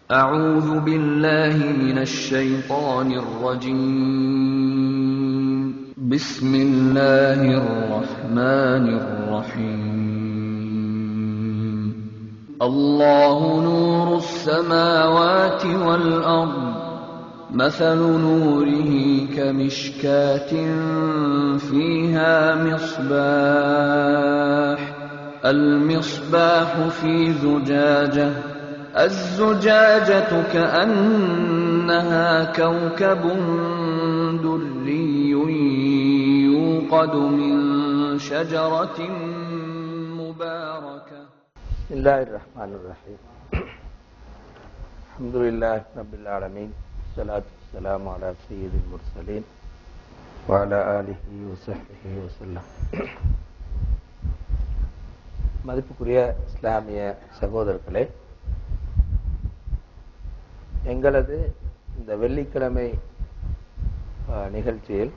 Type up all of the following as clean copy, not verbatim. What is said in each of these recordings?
أعوذ بالله من الشيطان الرجيم. بسم الله الرحمن الرحيم. الله نور السماوات والأرض مثل نوره كمشكاة فيها مصباح المصباح في زجاجة الزجاجة كأنها كوكب دري يوقد من شجرة مباركة. بسم الله الرحمن الرحيم. الحمد لله رب العالمين، والصلاة والسلام على سيد المرسلين وعلى آله وصحبه وسلم. மதிப்புக்குரிய இஸ்லாமிய சகோதரர்களே, எங்களது இந்த வெள்ளிக்கிழமை நிகழ்ச்சியில்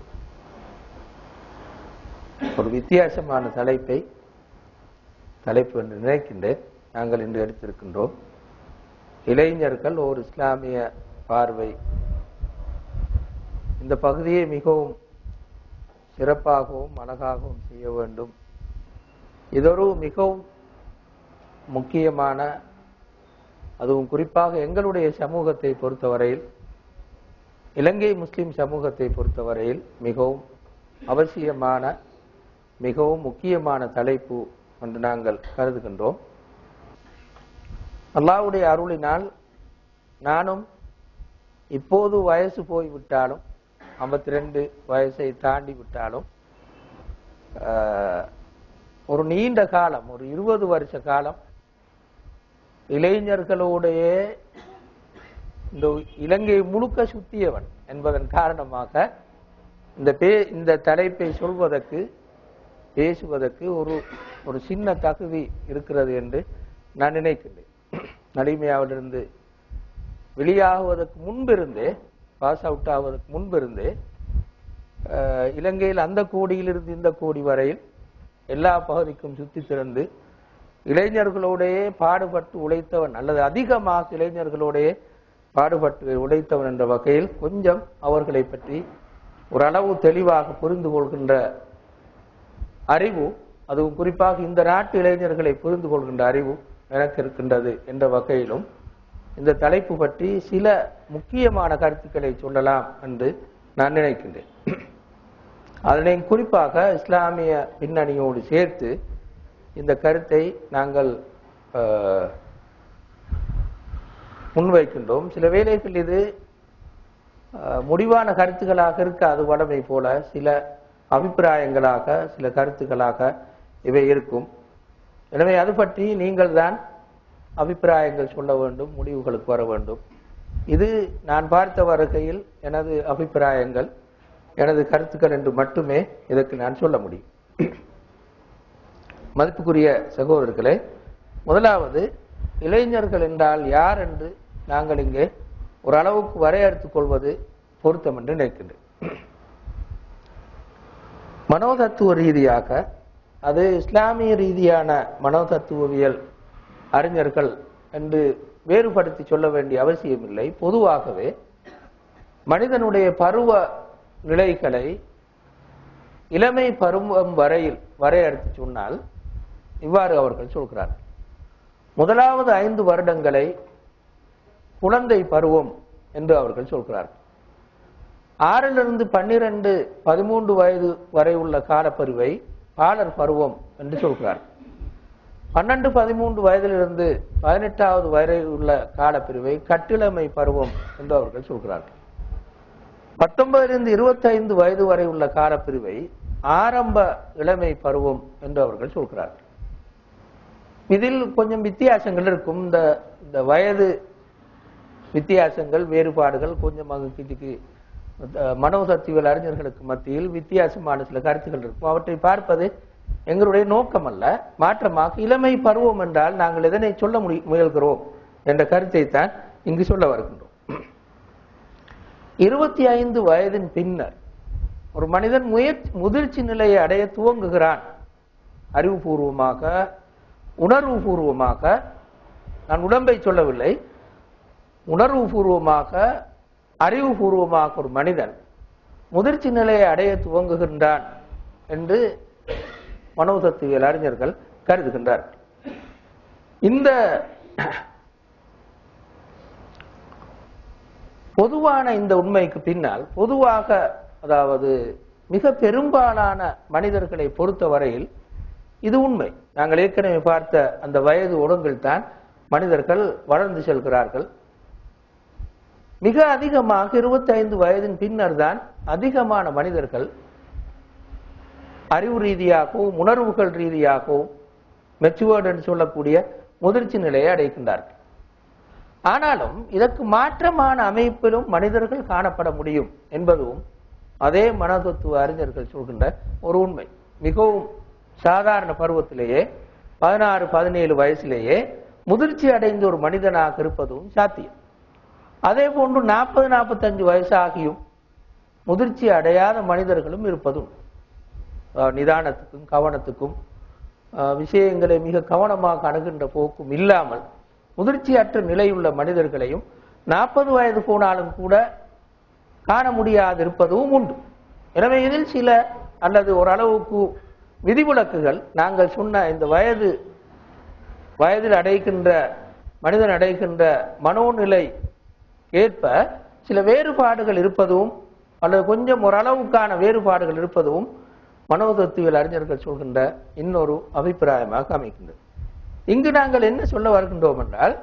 ஒரு வித்தியாசமான தலைப்பு என்று நினைக்கின்றேன். நாங்கள் இன்று எடுத்திருக்கின்றோம், இளைஞர்கள் ஒரு இஸ்லாமிய பார்வை. இந்த பகுதியை மிகவும் சிறப்பாகவும் அழகாகவும் செய்ய வேண்டும். இதொரு மிகவும் முக்கியமான, அதுவும் குறிப்பாக எங்களுடைய சமூகத்தை பொறுத்தவரையில், இலங்கை முஸ்லிம் சமூகத்தை பொறுத்தவரையில் மிகவும் அவசியமான, மிகவும் முக்கியமான தலைப்பு என்று நாங்கள் கருதுகின்றோம். அல்லாஹ்வுடைய அருளினால் நானும் இப்போது வயசு போய்விட்டாலும், 52 வயசை தாண்டி விட்டாலும், ஒரு நீண்ட காலம், ஒரு 20 வருஷ காலம் இளைஞர்களோடைய இந்த இலங்கை முழுக்க சுத்தியவன் என்பதன் காரணமாக இந்த தலைப்பை பேசுவதற்கு ஒரு சின்ன தகுதி இருக்கிறது என்று நான் நினைக்கின்றேன். நலிமையாவிலிருந்து வெளியாகுவதற்கு முன்பிருந்தே, பாஸ் அவுட் ஆவதற்கு முன்பிருந்தே, இலங்கையில் அந்த கோடியிலிருந்து இந்த கோடி வரையில் எல்லா பகுதிக்கும் சுற்றி திறந்து இளைஞர்களோடையே பாடுபட்டு உழைத்தவன், அல்லது அதிகமாக இளைஞர்களோடையே பாடுபட்டு உழைத்தவன் என்ற வகையில் கொஞ்சம் அவர்களை பற்றி ஓரளவு தெளிவாக புரிந்து கொள்கின்ற அறிவு, அதுவும் குறிப்பாக இந்த நாட்டு இளைஞர்களை புரிந்து கொள்கின்ற அறிவு எனக்கு இருக்கின்றது என்ற வகையிலும் இந்த தலைப்பு பற்றி சில முக்கியமான கருத்துக்களை சொல்லலாம் என்று நான் நினைக்கின்றேன். அதனை குறிப்பாக இஸ்லாமிய பின்னணியோடு சேர்த்து இந்த கருத்தை நாங்கள் முன்வைக்கின்றோம். சில வேளைகள் இது முடிவான கருத்துக்களாக இருக்காது, வடமை போல சில அபிப்பிராயங்களாக, சில கருத்துக்களாக இவை இருக்கும். எனவே அது பற்றி நீங்கள் தான் அபிப்பிராயங்கள் சொல்ல வேண்டும், முடிவுகளுக்கு வர வேண்டும். இது நான் பார்த்த வருகையில் எனது அபிப்பிராயங்கள், எனது கருத்துக்கள் என்று மட்டுமே இதற்கு நான் சொல்ல முடியும். மதிப்புக்குரிய சகோதரர்களே, முதலாவது இளைஞர்கள் என்றால் யார் என்று நாங்கள் இங்கே ஓரளவுக்கு வரையறுத்துக் கொள்வது பொருத்தம் என்று நினைக்கின்றேன். மனோதத்துவ ரீதியாக, அது இஸ்லாமிய ரீதியான மனோதத்துவவியல் அறிஞர்கள் என்று வேறுபடுத்தி சொல்ல வேண்டிய அவசியமில்லை. பொதுவாகவே மனிதனுடைய பருவ நிலைகளை இளமை பருவம் வரையில் வரையறுத்து சொன்னால் இவ்வாறு அவர்கள் சொல்கிறார்கள். முதலாவது 5 வருடங்களை குழந்தை பருவம் என்று அவர்கள் சொல்கிறார்கள். 6 12, 13 வயது வரை உள்ள காலப்பருவை பாலர் பருவம் என்று சொல்கிறார்கள். 12, 13 வயதிலிருந்து 18வது வரை உள்ள காலப்பிரிவை கட்டிளமை பருவம் என்று அவர்கள் சொல்கிறார்கள். 19 25 வயது வரை உள்ள காலப்பிரிவை ஆரம்ப இளமை பருவம் என்று அவர்கள் சொல்கிறார்கள். இதில் கொஞ்சம் வித்தியாசங்கள் இருக்கும். இந்த வயது வித்தியாசங்கள், வேறுபாடுகள் கொஞ்சம் அங்குக்கு மனோதத்துவியல் அறிஞர்களுக்கு மத்தியில் வித்தியாசமான சில கருத்துக்கள் இருக்கும். அவற்றை பார்ப்பது எங்களுடைய நோக்கம் அல்ல. மாற்றமாக இளமை பருவம் என்றால் நாங்கள் எதனை சொல்ல முயல்கிறோம் என்ற கருத்தை தான் இங்கு சொல்ல வருகின்றோம். 25 வயதின் பின்னர் ஒரு மனிதன் முதிர்ச்சி நிலையை அடைய துவங்குகிறான். அறிவுபூர்வமாக, உணர்வு பூர்வமாக. நான் உடம்பை சொல்லவில்லை, உணர்வுபூர்வமாக அறிவுபூர்வமாக ஒரு மனிதன் முதிர்ச்சி நிலையை அடைய துவங்குகின்றான் என்று மனோதத்துவியல் அறிஞர்கள் கருதுகின்றார்கள். இந்த பொதுவான இந்த உண்மைக்கு பின்னால் பொதுவாக, அதாவது மிக பெரும்பாலான மனிதர்களை பொறுத்தவரையில் இது உண்மை. நாங்கள் ஏற்கனவே பார்த்த அந்த வயது ஒழுங்கில் தான் மனிதர்கள் வளர்ந்து செல்கிறார்கள். மிக அதிகமாக 25 வயதின் பின்னர் தான் அதிகமான மனிதர்கள் அறிவு ரீதியாகவும் உணர்வுகள் ரீதியாகவும் மெச்சுவர்டு என்று சொல்லக்கூடிய முதிர்ச்சி நிலையை அடைகின்றார்கள். ஆனாலும் இதற்கு மாற்றமான அமைப்பிலும் மனிதர்கள் காணப்பட முடியும் என்பதும் அதே மனதத்துவ அறிஞர்கள் சொல்கின்ற ஒரு உண்மை. மிகவும் சாதாரண பருவத்திலேயே 16-17 வயசிலேயே முதிர்ச்சி அடைந்த ஒரு மனிதனாக இருப்பதும் சாத்தியம். அதே போன்று 40-45 வயசாகியும் முதிர்ச்சி அடையாத மனிதர்களும் இருப்பதும் நிதானத்துக்கும் கவனத்துக்கும் விஷயங்களை மிக கவனமாக அணுகின்ற போக்கும் இல்லாமல் முதிர்ச்சியற்ற நிலையுள்ள மனிதர்களையும் 40 வயது போனாலும் கூட காண முடியாது இருப்பதும் உண்டு. எனவே இதில் சில அல்லது ஓரளவுக்கு விதிவிலக்குகள் நாங்கள் சொன்ன இந்த வயதில் அடைகின்ற மனிதன் அடைகின்ற மனோநிலை ஏற்ப சில வேறுபாடுகள் இருப்பதும் அல்லது கொஞ்சம் ஓரளவுக்கான வேறுபாடுகள் இருப்பதும் மனோதத்துவியல் அறிஞர்கள் சொல்கின்ற இன்னொரு அபிப்பிராயமாக அமைக்கின்றது. இங்கு நாங்கள் என்ன சொல்ல வருகின்றோம் என்றால்,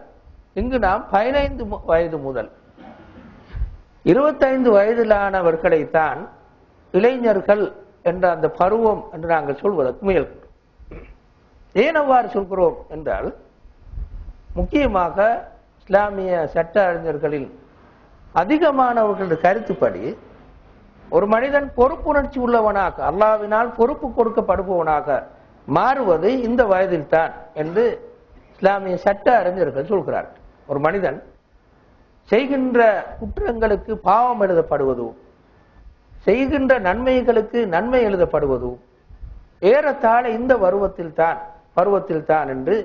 இங்கு நாம் 15 வயது முதல் 25 வயதிலானவர்களைத்தான் இளைஞர்கள் என்ற அந்த பருவம் என்று நாங்கள் சொல்வதற்கு முயல்கின்றோம். ஏன் அவ்வாறு சொல்கிறோம் என்றால், முக்கியமாக இஸ்லாமிய சட்ட அறிஞர்களில் அதிகமானவர்களுடைய கருத்துப்படி ஒரு மனிதன் பொறுப்புணர்ச்சி உள்ளவனாக, அல்லாஹ்வினால் பொறுப்பு கொடுக்கப்படுபவனாக மாறுவது இந்த வயதில் தான் என்று இஸ்லாமிய சட்ட அறிஞர்கள் சொல்கிறார்கள். ஒரு மனிதன் செய்கின்ற குற்றங்களுக்கு பாவம் எழுதப்படுவதும் செய்கின்ற நன்மைகளுக்கு நன்மை எழுதப்படுவதும் ஏறத்தாழ இந்த பருவத்தில் தான் என்று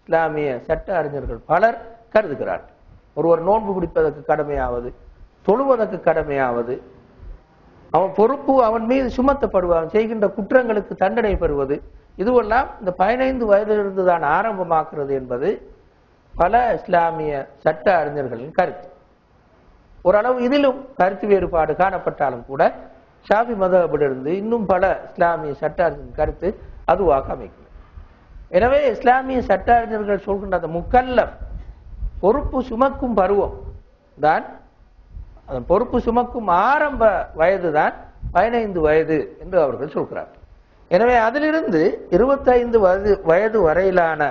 இஸ்லாமிய சட்ட அறிஞர்கள் பலர் கருதுகிறார்கள். ஒருவர் நோன்பு பிடிப்பதற்கு கடமையாவது, தொழுவதற்கு கடமையாவது, அவன் பொறுப்பு அவன் மீது சுமத்தப்படுவான், செய்கின்ற குற்றங்களுக்கு தண்டனை பெறுவது, இதுவெல்லாம் இந்த 15 வயதிலிருந்து தான் ஆரம்பமாக்குறது என்பது பல இஸ்லாமிய சட்ட அறிஞர்களின் கருத்து. ஓரளவு இதிலும் கருத்து வேறுபாடு காணப்பட்டாலும் கூட ஷாஃபி மதஹபிலிருந்து இன்னும் பல இஸ்லாமிய சட்ட அறிஞர்களின் கருத்து அதுவாக அமைக்கிறது. எனவே இஸ்லாமிய சட்ட அறிஞர்கள் சொல்கின்ற அந்த முக்கல்லஃப் பொறுப்பு சுமக்கும் பருவம் தான், பொறுப்பு சுமக்கும் ஆரம்ப வயது தான் 15 வயது என்று அவர்கள் சொல்கிறார். எனவே அதிலிருந்து 25 வயது வரையிலான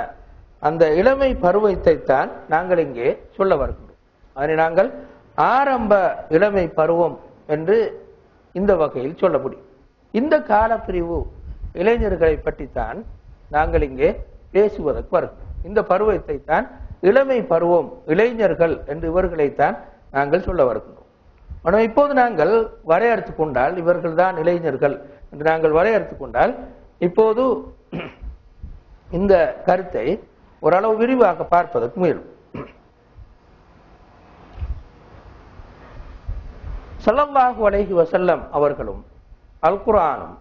அந்த இளமை பருவத்தை தான் நாங்கள் இங்கே சொல்ல வருகின்றோம். அதனை நாங்கள் ஆரம்ப இளமை பருவம் என்று இந்த வகையில் சொல்ல முடியும். இந்த காலப்பிரிவு இளைஞர்களை பற்றித்தான் நாங்கள் இங்கே பேசுவதற்கு வருகிறோம். இந்த பருவத்தை தான் இளமை பருவம், இளைஞர்கள் என்று இவர்களைத்தான் நாங்கள் சொல்ல வருகின்றோம். ஆனால் இப்போது நாங்கள் வரையறுத்துக் கொண்டால், இவர்கள் தான் இளைஞர்கள் என்று நாங்கள் வரையறுத்துக் கொண்டால், இப்போது இந்த கருத்தை ஓரளவு விரிவாக பார்ப்பதற்கு முயலும். ஸல்லல்லாஹு அலைஹி வஸல்லம் அவர்களும் அல் குர்ஆனும்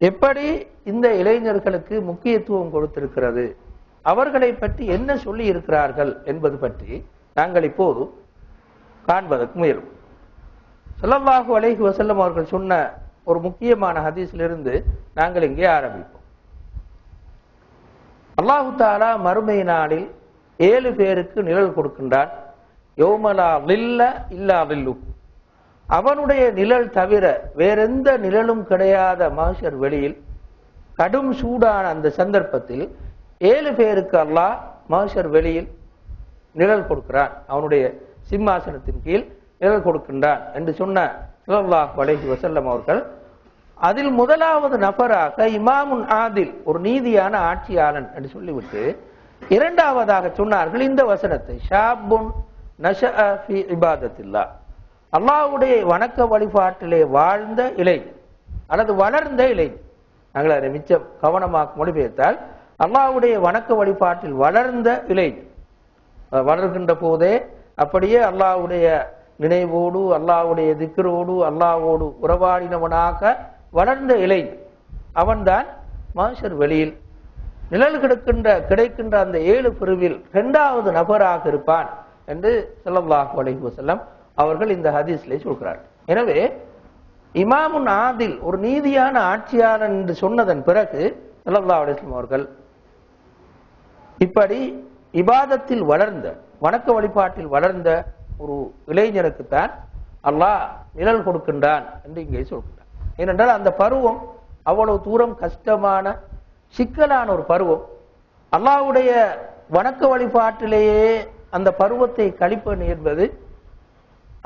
எப்படி இந்த இளைஞர்களுக்கு முக்கியத்துவம் கொடுத்திருக்கிறது, அவர்களை பற்றி என்ன சொல்லி இருக்கிறார்கள் என்பது பற்றி நாங்கள் இப்போது காண்பதற்கு முயலும். ஸல்லல்லாஹு அலைஹி வஸல்லம் அவர்கள் சொன்ன ஒரு முக்கியமான ஹதீஸிலிருந்து நாங்கள் இங்கே ஆரம்பிப்போம். அல்லாஹு தஆலா மறுமை நாளில் 7 பேருக்கு நிழல் கொடுக்கின்றான். யௌமலா லில்ல இல்லா லில்லு, அவனுடைய நிழல் தவிர வேறெந்த நிழலும் கிடையாத மஹ்ஷர் வெளியில் கடும் சூடான அந்த சந்தர்ப்பத்தில் 7 பேருக்கு அல்லாஹ் மஹ்ஷர் வெளியில் நிழல் கொடுக்கிறான், அவனுடைய சிம்மாசனத்தின் கீழ் நிழல் கொடுக்கின்றான் என்று சொன்ன ஸல்லல்லாஹு அலைஹி வஸல்லம் அவர்கள் அதில் முதலாவது நபராக இமாமுன் ஆதில், ஒரு நீதியான ஆட்சியாளன் என்று சொல்லிவிட்டு இரண்டாவதாக சொன்னார்கள் இந்த வசனத்தை, ஷாபுன் நஷஅ ஃபீ இபாதத்தில்லாஹ், அல்லாஹ்வுடைய வணக்க வழிபாட்டிலே வாழ்ந்த இளைஞர் அல்லது வளர்ந்த இளைஞர். நாங்கள் அதை மிச்சம் கவனமாக மொழிபெயர்த்தால் அல்லாஹ்வுடைய வணக்க வழிபாட்டில் வளர்ந்த இளைஞர், வளர்கின்ற போதே அப்படியே அல்லாஹ்வுடைய நினைவோடு அல்லாஹ்வுடைய திக்ரோடு அல்லாஹ்வோடு உறவாடினவனாக வளர்ந்த இளைஞன் அவன்தான் மஹ்ஷர் வெளியில் நிழல் கிடைக்கின்ற அந்த 7 பிரிவில் 2வது நபராக இருப்பான் என்று ஸல்லல்லாஹு அலைஹி வஸல்லம் அவர்கள் இந்த ஹதீஸ்ல சொல்கிறார்கள். எனவே இமாமுன் ஆதில் ஒரு நீதியான ஆட்சியாளன் என்று சொன்னதன் பிறகு ஸல்லல்லாஹு அலைஹி வஸல்லம் அவர்கள் இப்படி இபாதத்தில் வளர்ந்த வணக்க வழிபாட்டில் வளர்ந்த ஒரு இளைஞனுக்குத்தான் அல்லாஹ் நிழல் கொடுக்கின்றான் என்று இங்கே சொல்கின்றான். ஏனென்றால் அந்த பருவம் அவ்வளவு தூரம் கஷ்டமான சிக்கலான ஒரு பருவம். அல்லாஹ்வுடைய வணக்க வழிபாட்டிலேயே அந்த பருவத்தை கழிப்பது என்பது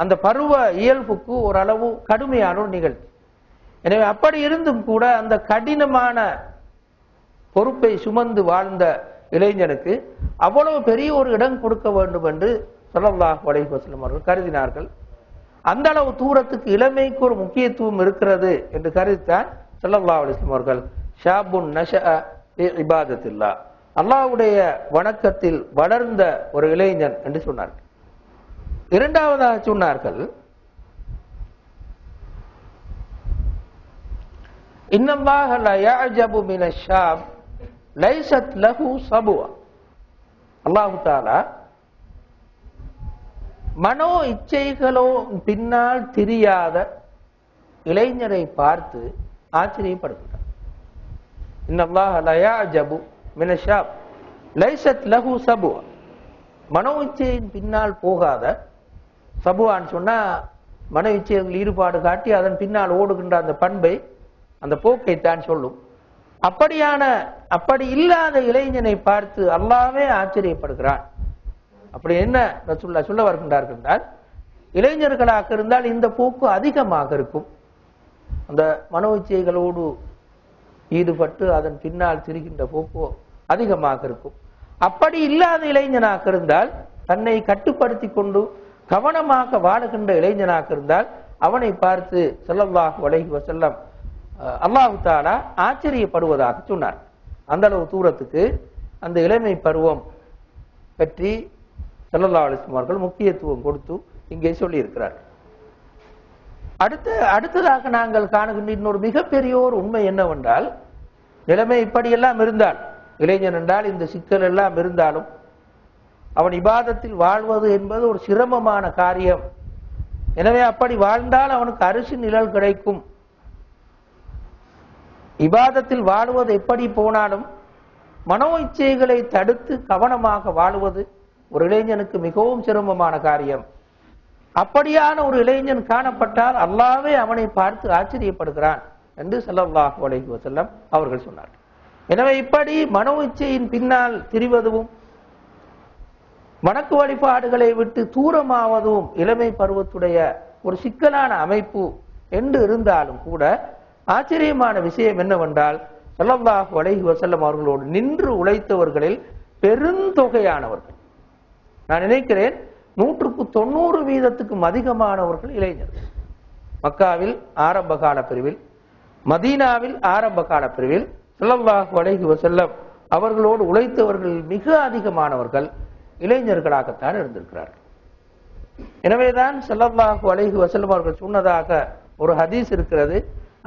அந்த பருவ இயல்புக்கு ஓரளவு கடுமையான ஒரு நிகழ்ச்சி. எனவே அப்படி இருந்தும் கூட அந்த கடினமான பொறுப்பை சுமந்து வாழ்ந்த இளைஞனுக்கு அவ்வளவு பெரிய ஒரு இடம் கொடுக்க வேண்டும் என்று ஸல்லல்லாஹு அலைஹி வஸல்லம் அவர்கள் கருதினார்கள். அந்த அளவு தூரத்துக்கு இளமைக்கு ஒரு முக்கியத்துவம் இருக்கிறது என்று கருதித்தான் ஸல்லல்லாஹு அலைஹி வஸல்லம் அவர்கள் ஷாபுன் நஷஅ ஃபி இபாதத்தில்லாஹ் அல்லாஹ்வுடைய வணக்கத்தில் வளர்ந்த ஒரு இளைஞன் என்று சொன்னார்கள். இரண்டாவதாக சொன்னார்கள் இன்னல்லாஹ லா யஅஜபு மினஷ் ஷாப் லைஸத் லஹு சபுவா. அல்லாஹ் தஆலா மனோ இச்சைகளோ பின்னால் திரியாத இளைஞரை பார்த்து ஆச்சரியப்படுகிறார். இன்னல்லாஹ லா யஅஜபு மினஷ் ஷாப் லைஸத் லஹு சபுவா. மனோ இச்சையின் பின்னால் போகாத, சபுவான்னு சொன்னா மன இச்சையில் ஈடுபாடு காட்டி அதன் பின்னால் ஓடுகின்ற அந்த பண்பை அந்த போக்கைத்தான் சொல்லும். அப்படி இல்லாத இளைஞனை பார்த்து அல்லாஹ்வே ஆச்சரியப்படுகிறான். அப்படி என்ன ரசூலுல்லாஹ் சொல்ல வருகின்றார்கள் என்றால், இளைஞர்களாக இருந்தால் இந்த போக்கு அதிகமாக இருக்கும். அந்த மனோ இச்சைகளோடு ஈடுபட்டு அதன் பின்னால் திரிகின்ற போக்கு அதிகமாக இருக்கும். அப்படி இல்லாத இளைஞனாக இருந்தால், தன்னை கட்டுப்படுத்தி கொண்டு கவனமாக வாழுகின்ற இளைஞனாக இருந்தால் அவனை பார்த்து ஸல்லல்லாஹு அலைஹி வஸல்லம் அல்லாஹ் தஆலா ஆச்சரியப்படுவதாக சொன்னார். அந்த அளவு தூரத்துக்கு அந்த இளமை பருவம் பற்றி ஸல்லல்லாஹு அலைஹி வஸல்லம் அவர்கள் முக்கியத்துவம் கொடுத்து இங்கே சொல்லி இருக்கிறார். அடுத்ததாக நாங்கள் காணுகின்ற இன்னொரு மிகப்பெரிய ஒரு உண்மை என்னவென்றால், நிலைமை இப்படியெல்லாம் இருந்தால், இளைஞன் என்றால் இந்த சிக்கல் எல்லாம் இருந்தாலும் அவன் இபாதத்தில் வாழ்வது என்பது ஒரு சிரமமான காரியம். எனவே அப்படி வாழ்ந்தால் அவனுக்கு அரிசி நிழல் கிடைக்கும். இபாதத்தில் வாழுவது எப்படி போனாலும் மனோ இச்சைகளை தடுத்து கவனமாக வாழுவது ஒரு இளைஞனுக்கு மிகவும் சிரமமான காரியம். அப்படியான ஒரு இளைஞன் காணப்பட்டால் அல்லாஹ்வே அவனை பார்த்து ஆச்சரியப்படுகிறான் என்று ஸல்லல்லாஹு அலைஹி வஸல்லம் அவர்கள் சொன்னார்கள். எனவே இப்படி மனோ இச்சையின் பின்னால் திரிவதும் வணக்க வழிபாடுகளை விட்டு தூரமாவதும் இளமை பருவத்துடைய ஒரு சிக்கலான அமைப்பு என்று இருந்தாலும் கூட ஆச்சரியமான விஷயம் என்னவென்றால், ஸல்லல்லாஹு அலைஹி வஸல்லம் அவர்களோடு நின்று உழைத்தவர்களில் பெருந்தொகையானவர்கள், நான் நினைக்கிறேன் 190% அதிகமானவர்கள் இளைஞர்கள். மக்காவில் ஆரம்ப கால பிரிவில், மதீனாவில் ஆரம்ப கால பிரிவில் ஸல்லல்லாஹு அலைஹி வஸல்லம் அவர்களோடு உழைத்தவர்கள் மிக அதிகமானவர்கள் இளைஞர்களாகத்தான் இருந்திருக்கிறார்கள். எனவேதான் ஸல்லல்லாஹு அலைஹி வஸல்லம் அவர்கள் சொன்னதாக ஒரு ஹதீஸ் இருக்கிறது.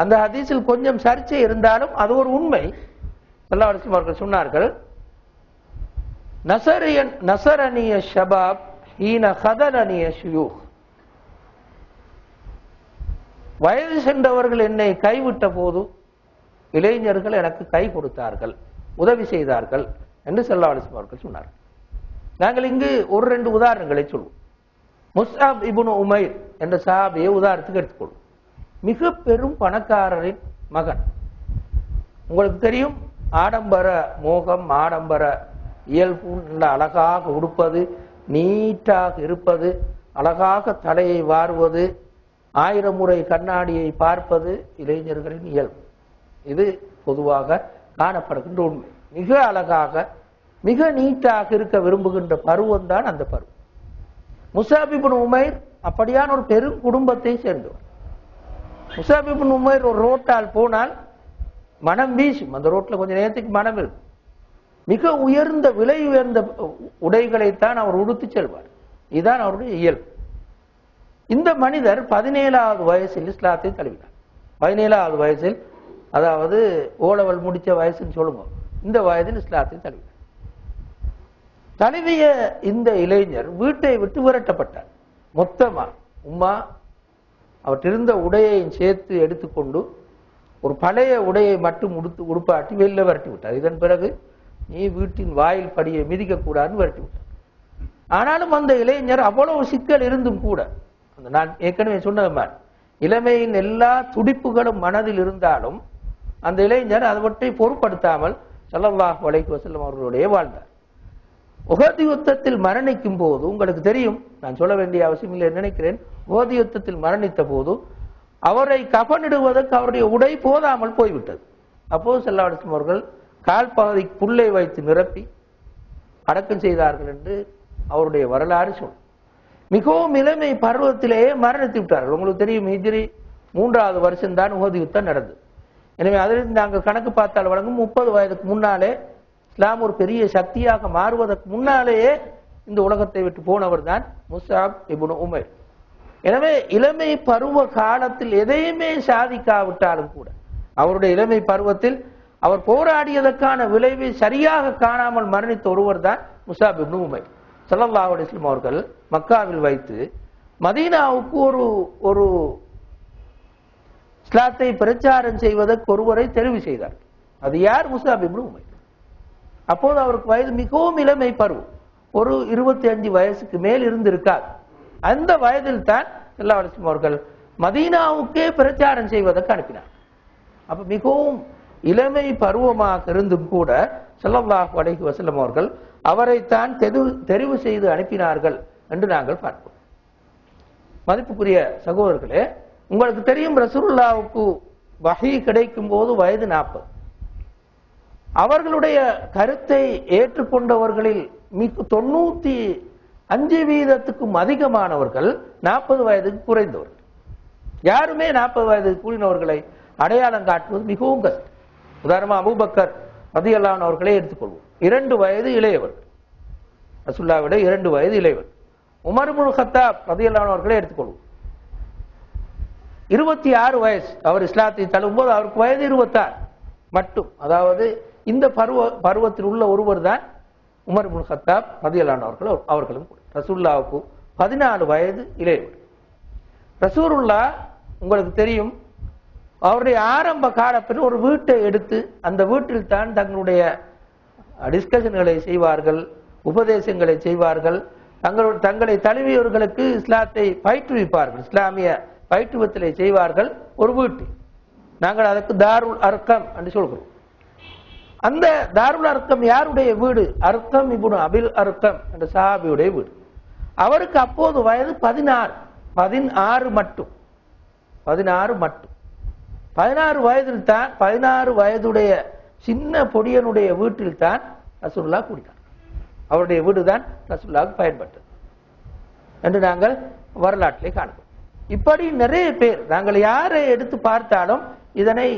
அந்த ஹதீஸில் கொஞ்சம் சர்ச்சை இருந்தாலும் அது ஒரு உண்மை. ஸல்லல்லாஹு அலைஹி வஸல்லம் அவர்கள் சொன்னார்கள், நஸரனிய ஷபாப் ஹீன கதலனிய ஷுயூக். வயது சென்றவர்கள் என்னை கைவிட்ட போது இளைஞர்கள் எனக்கு கை கொடுத்தார்கள், உதவி செய்தார்கள் என்று ஸல்லல்லாஹு அலைஹி வஸல்லம் அவர்கள் சொன்னார்கள். நாங்கள் இங்கு ஒரு 2 உதாரணங்களை சொல்வோம். முஸ்அப் இப்னு உமைர் என்ற சஹாபியை உதாரணத்துக்கு எடுத்துக்கொள்வோம். மிக பெரும் பணக்காரரின் மகன். உங்களுக்கு தெரியும், ஆடம்பர மோகம், ஆடம்பர இயல்பு, அழகாக உடுப்பது, நீட்டாக இருப்பது, அழகாக தலையை வாருவது, 1000 முறை கண்ணாடியை பார்ப்பது இளைஞர்களின் இயல்பு. இது பொதுவாக காணப்படுகின்ற உண்மை. மிக அழகாக மிக நீட்டாக இருக்க விரும்புகின்ற பருவம் தான் அந்த பருவம். முஸ்அப் இப்னு உமைர் அப்படியான ஒரு பெரும் குடும்பத்தை சேர்ந்தவர். முஸ்அப் இப்னு உமைர் ஒரு ரோட்டால் போனால் மனம் வீசும். அந்த ரோட்ல கொஞ்சம் நேரத்துக்கு மனம் இருக்கும். மிக உயர்ந்த விலை உயர்ந்த உடைகளைத்தான் அவர் உடுத்து செல்வார். இதுதான் அவருடைய இயல்பு. இந்த மனிதர் 17வது வயசில் இஸ்லாத்தை தழுவினார். 17வது வயசில், அதாவது ஓலவல் முடிச்ச வயசுன்னு சொல்லுங்க, இந்த வயதில் இஸ்லாத்தை தழுவினார். தழுவிய இந்த இளைஞர் வீட்டை விட்டு விரட்டப்பட்டார். மொத்தமா உம்மா அவற்றிருந்த உடையையும் சேர்த்து எடுத்துக்கொண்டு ஒரு பழைய உடையை மட்டும் உடுப்பாட்டி வெளில விரட்டி விட்டார். இதன் பிறகு நீ வீட்டின் வாயில் படியை மிதிக்க கூடாதுன்னு விரட்டி விட்டார். ஆனாலும் அந்த இளைஞர் அவ்வளவு சிக்கல் இருந்தும் கூட, நான் ஏற்கனவே சொன்னது மாதிரி இளமையின் எல்லா துடிப்புகளும் மனதில் இருந்தாலும் அந்த இளைஞர் அவற்றை பொருட்படுத்தாமல் ஸல்லல்லாஹு அலைஹி வஸல்லம் அவர்களுடைய வாழ்ந்தார். உஹது யுத்தத்தில் மரணிக்கும் போது உங்களுக்கு தெரியும், நான் சொல்ல வேண்டிய அவசியம் இல்லை நினைக்கிறேன், உஹது யுத்தத்தில் மரணித்த போது அவரை கஃனிடுவதற்கு அவருடைய உடை போதாமல் போய்விட்டது. அப்போது ஸல்லல்லாஹு அலைஹி வஸல்லம் அவர்கள் கால் பகுதி புல்லை வைத்து நிரப்பி அடக்கம் செய்தார்கள் என்று அவருடைய வரலாறு சொல்லும். மிகவும் இளமை பருவத்திலேயே மரணித்து விட்டார்கள். உங்களுக்கு தெரியும், ஹிஜ்ரி 3வது வருஷம்தான் உஹது யுத்தம் நடந்தது. எனவே அதிலிருந்து நாங்கள் கணக்கு பார்த்தால் வழங்கும் 30 வயதுக்கு முன்னாலே இஸ்லாம் ஒரு பெரிய சக்தியாக மாறுவதற்கு முன்னாலேயே இந்த உலகத்தை விட்டு போனவர் தான் முஸ்அப் இப்னு உமைர். எனவே இளமை பருவ காலத்தில் எதையுமே சாதிக்காவிட்டாலும் கூட அவருடைய இளமை பருவத்தில் அவர் போராடியதற்கான விளைவை சரியாக காணாமல் மரணித்த ஒருவர் தான் முஸ்அப் இப்னு உமைர். ஸல்லல்லாஹு அலைஹி வஸல்லம் அவர்கள் மக்காவில் வைத்து மதீனாவுக்கு ஒரு இஸ்லாத்தை பிரச்சாரம் செய்வதற்கு ஒருவரை தெரிவு செய்தார். அது யார்? முஸ்அப் இப்னு உமைர். அப்போது அவருக்கு வயது மிகவும் இளமை பருவம், ஒரு 25 வயசுக்கு மேல் இருந்திருக்கார். அந்த வயதில் தான் ஸல்லல்லாஹு அலைஹி வஸல்லம் அவர்கள் மதீனாவுக்கே பிரச்சாரம் செய்வதற்கு அனுப்பினார். அப்ப மிகவும் இளமை பருவமாக இருந்தும் கூட ஸல்லல்லாஹு அலைஹி வஸல்லம் அவர்கள் அவரைத்தான் தெரிவு செய்து அனுப்பினார்கள் என்று நாங்கள் பார்ப்போம். மதிப்புக்குரிய சகோதரர்களே, உங்களுக்கு தெரியும், ரசூலுல்லாஹ்வுக்கு வஹி கிடைக்கும் போது வயது 40. அவர்களுடைய கருத்தை ஏற்றுக்கொண்டவர்களில் 95% அதிகமானவர்கள் 40 வயதுக்கு குறைந்தவர்கள். யாருமே 40 வயதுக்கு கூடினவர்களை அடையாளம் காட்டுவது மிகவும் கஷ்டம். உதாரணமா அபூபக்கர் ரலியல்லாஹு அன்ஹு அவர்களை எடுத்துக்கொள்வோம். 2 வயது இளையவர், ரசூலுல்லாஹ்வை விட 2 வயது இளையவர். உமர் இப்னு கத்தாப் ரலியல்லாஹு அன்ஹு அவர்களை எடுத்துக்கொள்வோம். 26 வயசு அவர் இஸ்லாத்தை தழுவும்போது அவருக்கு வயது 26 மட்டும். அதாவது இந்த பருவத்தில் உள்ள ஒருவர் தான் உமர் இப்னு கத்தாப் ரலியல்லாஹு அன்ஹு அவர்களும் ரசூலுல்லாஹ்வுக்கு 14 வயது இளையவர். ரசூலுல்லாஹ் உங்களுக்கு தெரியும், அவருடைய ஆரம்ப காலத்தில் ஒரு வீட்டை எடுத்து அந்த வீட்டில் தான் தங்களுடைய டிஸ்கஷன்களை செய்வார்கள், உபதேசங்களை செய்வார்கள், தங்களை தழுவியவர்களுக்கு இஸ்லாத்தை பயிற்றுவிப்பார்கள், இஸ்லாமிய பயிற்றுவத்திலே செய்வார்கள். ஒரு வீட்டில் நாங்கள் அதற்கு தாருல் அர்கம் என்று சொல்கிறோம். அந்த தாருல் அர்கம் யாருடைய வீடு? அர்கம் இப்னு அபில் அர்கம் என்ற சஹாபியுடைய வீடு. அவருக்கு அப்போது வயது 16 மட்டும். 16 வயதில் தான் 16 வயதுடைய சின்ன பொடியனுடைய வீட்டில் தான் ரசூலுல்லாஹ் கூடினார். அவருடைய வீடு தான் ரசூலுல்லாஹ்வுக்கு பயன்பட்டது என்று நாங்கள் வரலாற்றிலே காண்போம். இப்படி நிறைய பேர், நாங்கள் யாரை எடுத்து பார்த்தாலும் இதனை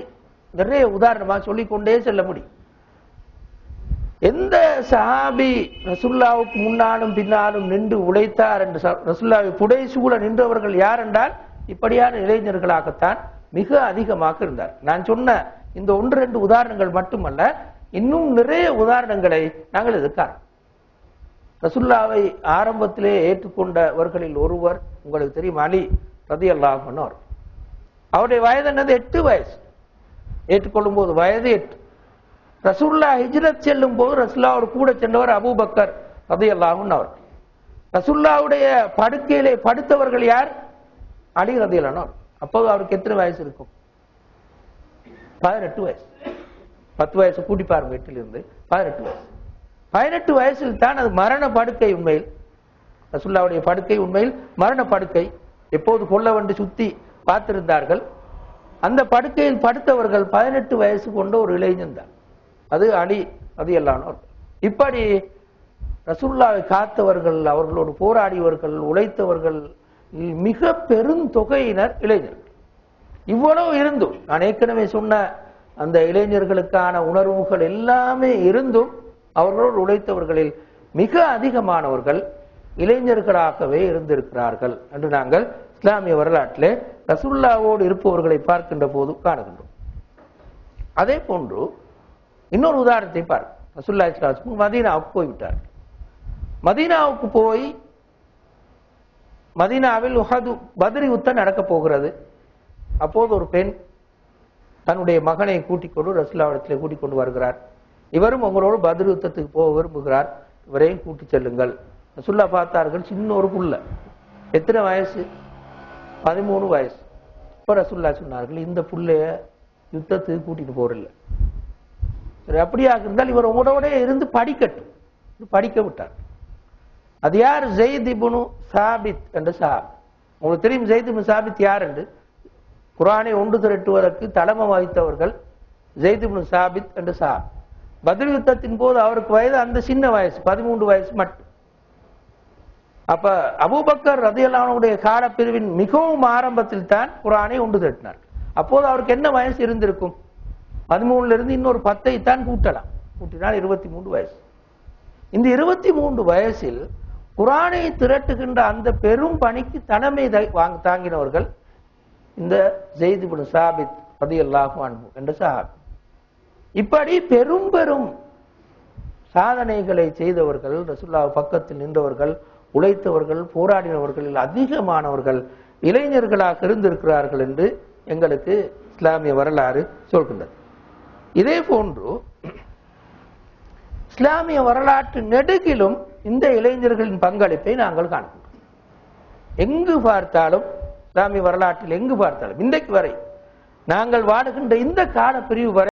நிறைய உதாரணமாக சொல்லிக்கொண்டே செல்ல முடியும். எந்த சஹாபி ரசூலுல்லாஹ்வுக்கு முன்னாலும் பின்னாலும் நின்று உழைத்தார் என்று ரசூலுல்லாஹ்வை புடைசூழ நின்றவர்கள் யார் என்றால் இப்படியான இளைஞர்களாகத்தான் மிக அதிகமாக இருந்தார். நான் சொன்ன இந்த 1-2 உதாரணங்கள் மட்டுமல்ல, இன்னும் நிறைய உதாரணங்களை நாங்கள் எதிர்க்கிறோம். ரசூலுல்லாஹ்வை ஆரம்பத்திலே ஏற்றுக்கொண்டவர்களில் ஒருவர் உங்களுக்கு தெரியும், அலி ரலியல்லாஹு அன்ஹு. அவருடைய வயது என்னது? 8 வயசு. ஏற்றுக்கொள்ளும் போது வயது 8. ரசூலுல்லாஹ் ஹிஜ்ரத் செல்லும் போது ரசூலுல்லாஹ்வோடு கூட சென்றவர் அபூபக்கர் ரலியல்லாஹு அன்ஹு. ரசூலுல்லாஹ்வுடைய படுக்கையிலே படுத்தவர்கள் யார்? அலி ரலியல்லாஹு அன்ஹு. அப்போது அவருக்கு எத்தனை வயசு இருக்கும்? 18 வயசு. 10 வயசு கூட்டி பாருங்க, 8லிருந்து 18 வயசு. 18 வயசில் தான் அது மரண படுக்கை. உண்மையில் ரசூலுல்லாஹ்வுடைய படுக்கை உண்மையில் மரண படுக்கை. எப்போது கொல்ல வந்து சுத்தி பார்த்திருந்தார்கள். அந்த படுக்கையில் படுத்தவர்கள் 18 வயசு கொண்ட ஒரு இளைஞன் தான், அது அலி ரலியல்லாஹு அன்ஹு. இப்படி ரசூலுல்லாஹ்வை காத்தவர்கள், அவர்களோடு போராடியவர்கள், உழைத்தவர்கள் மிக பெருந்தொகையினர் இளைஞர்கள். இவ்வளவு இருந்தும், நான் ஏற்கனவே சொன்ன அந்த இளைஞர்களுக்கான உணர்வுகள் எல்லாமே இருந்தும் அவர்களோடு உழைத்தவர்களில் மிக அதிகமானவர்கள் இளைஞர்களாகவே இருந்திருக்கிறார்கள் என்று நாங்கள் இஸ்லாமிய வரலாற்றிலே ரசூலுல்லாஹ்வோடு இருப்பவர்களை பார்க்கின்ற போது காணுகின்றோம். அதே போன்று இன்னொரு உதாரணத்தை பார்க்க, ரசூலுல்லாஹி ஸல்லல்லாஹு அலைஹி வஸல்லம் மதீனாவுக்கு போய்விட்டார். மதீனாவுக்கு போய் மதீனாவில் உஹது பத்ர் யுத்தம் நடக்க போகிறது. அப்போது ஒரு பெண் தன்னுடைய மகனை கூட்டிக் கொண்டு ரசூலுல்லாஹ்விடத்திலே கூட்டிக் கொண்டு வருகிறார். இவரும் உங்களோடு பத்ர் யுத்தத்துக்கு போக விரும்புகிறார், இவரையும் கூட்டி செல்லுங்கள். ரசூலுல்லாஹ் பார்த்தார்கள், சின்ன ஒரு புள்ள, எத்தனை வயசு? 13 வயசு. இப்ப ரசூலுல்லாஹ் சொன்னார்கள், இந்த புள்ளைய யுத்தத்துக்கு கூட்டிட்டு போறதில்ல, சரி அப்படியாக இருந்தால் இவர் உங்களோட இருந்து படிக்கட்டும், படிக்க விட்டார். அது யார்? ஸைத் இப்னு சாபித் என்ற சஹாபி. உங்களுக்கு தெரியும் ஸைத் இப்னு சாபித் யார் என்று? குர்ஆனை ஒன்று திரட்டுவதற்கு தலைமை வகித்தவர்கள் ஸைத் இப்னு சாபித் என்ற சஹாபி. பத்ர் யுத்தத்தின் போது அவருக்கு வயது அந்த சின்ன வயசு 13 வயசு மட்டும். அப்ப அபூபக்கர் ரலியல்லாஹு அன்ஹுடைய காலப்பிரிவின் மிகவும் ஆரம்பத்தில் தான் குர்ஆனை ஒன்று திரட்டினார். அப்போது அவருக்கு என்ன வயசு இருந்திருக்கும்? 13 இருந்து இன்னொரு 10 தான் கூட்டலாம், கூட்டினால் 23 வயசு. இந்த 23 வயசில் குர்ஆனை திரட்டுகின்ற அந்த பெரும் பணிக்கு தலைமை தாங்கினவர்கள் இந்த ஸைத் இப்னு சாபித் ரலியல்லாஹு அன்ஹு என்ற சஹாபி. இப்படி பெரும் பெரும் சாதனைகளை செய்தவர்கள், ரசூலுல்லாஹ் பக்கத்தில் நின்றவர்கள், உழைத்தவர்கள், போராடினவர்கள் அதிகமானவர்கள் இளைஞர்களாக இருந்திருக்கிறார்கள் என்று எங்களுக்கு இஸ்லாமிய வரலாறு சொல்கின்றது. இதே போன்று இஸ்லாமிய வரலாற்று நெடுகிலும் இந்த இளைஞர்களின் பங்களிப்பை நாங்கள் காண்கிறோம். எங்கு பார்த்தாலும் இஸ்லாமிய வரலாற்றில் எங்கு பார்த்தாலும் இன்றைக்கு வரை நாங்கள் வாடுகின்ற இந்த கால பிரிவு வரை